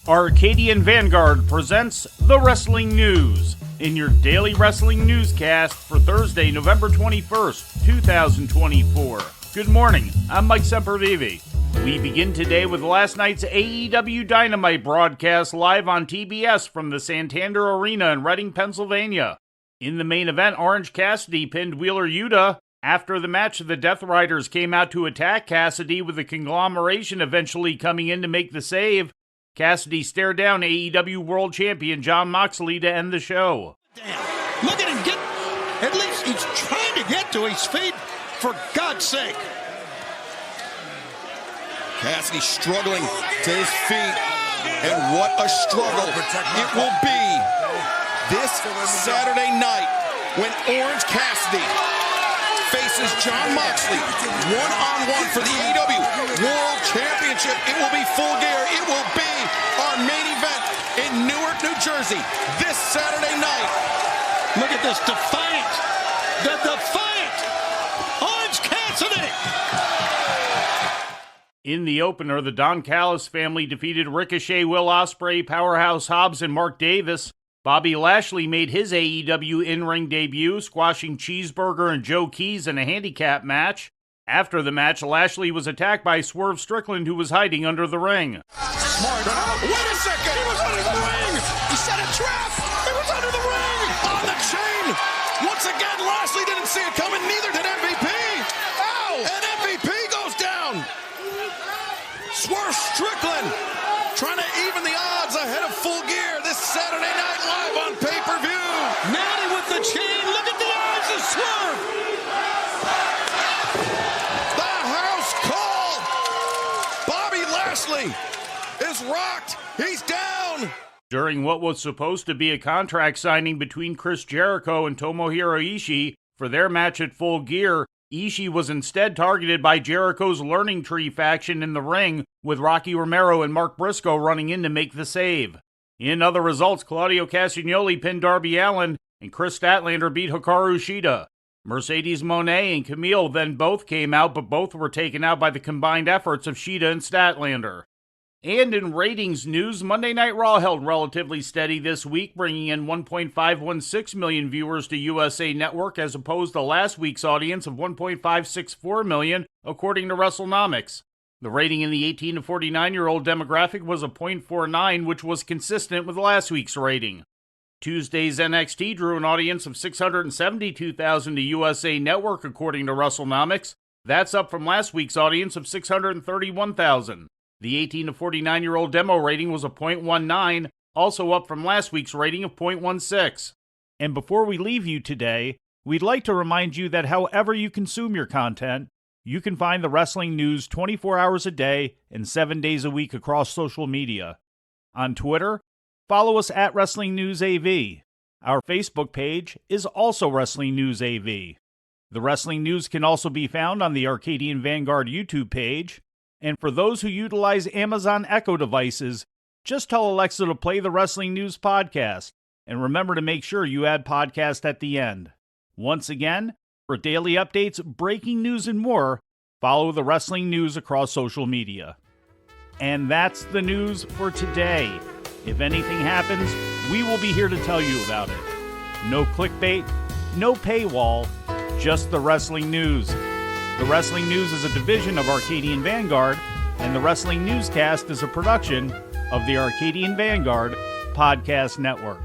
Arcadian Vanguard presents The Wrestling News in your daily wrestling newscast for Thursday, November 21st, 2024. Good morning, I'm Mike Sempervive. We begin today with last night's AEW Dynamite broadcast live on TBS from the Santander Arena in Reading, Pennsylvania. In the main event, Orange Cassidy pinned Wheeler Yuta. After the match, the Death Riders came out to attack Cassidy, with the conglomeration eventually coming in to make the save. Cassidy stared down AEW World Champion Jon Moxley to end the show. Damn. Look at him get, at least he's trying to get to his feet, for God's sake. Cassidy struggling to his feet, and what a struggle it will be this Saturday night when Orange Cassidy faces Jon Moxley one-on-one for the AEW World Championship. It will be full gear. It will be our main event in Newark, New Jersey this Saturday night. Look at this defiant, the defiant Orange Cassidy. In the opener, the Don Callis family defeated Ricochet, Will Ospreay, Powerhouse Hobbs, and Mark Davis. Bobby Lashley made his AEW in-ring debut, squashing Cheeseburger and Joe Keys in a handicap match. After the match, Lashley was attacked by Swerve Strickland, who was hiding under the ring. Smart. Wait a second! He was under the ring! He set a trap! He was under the ring! On the chain! Once again, Lashley didn't see it coming, neither did MVP! Ow! And MVP goes down! Swerve Strickland trying to even the odds ahead of Full Gear this Saturday night live on pay-per-view. Natty with the chain. Look at the eyes of Swerve. The house call. Bobby Lashley is rocked. He's down. During what was supposed to be a contract signing between Chris Jericho and Tomohiro Ishii for their match at Full Gear, Ishii was instead targeted by Jericho's Learning Tree faction in the ring, with Rocky Romero and Mark Briscoe running in to make the save. In other results, Claudio Castagnoli pinned Darby Allin, and Chris Statlander beat Hikaru Shida. Mercedes Moné and Camille then both came out, but both were taken out by the combined efforts of Shida and Statlander. And in ratings news, Monday Night Raw held relatively steady this week, bringing in 1.516 million viewers to USA Network, as opposed to last week's audience of 1.564 million, according to WrestleNomics. The rating in the 18 to 49-year-old demographic was a .49, which was consistent with last week's rating. Tuesday's NXT drew an audience of 672,000 to USA Network, according to WrestleNomics. That's up from last week's audience of 631,000. The 18 to 49-year-old demo rating was a .19, also up from last week's rating of .16. And before we leave you today, we'd like to remind you that however you consume your content, you can find the wrestling news 24 hours a day and 7 days a week across social media. On Twitter, follow us at Wrestling News AV. Our Facebook page is also Wrestling News AV. The Wrestling News can also be found on the Arcadian Vanguard YouTube page. And for those who utilize Amazon Echo devices, just tell Alexa to play the Wrestling News podcast. And remember to make sure you add podcast at the end. Once again, for daily updates, breaking news, and more, follow the Wrestling News across social media. And that's the news for today. If anything happens, we will be here to tell you about it. No clickbait, no paywall, just the Wrestling News. The Wrestling News is a division of Arcadian Vanguard, and the Wrestling Newscast is a production of the Arcadian Vanguard Podcast Network.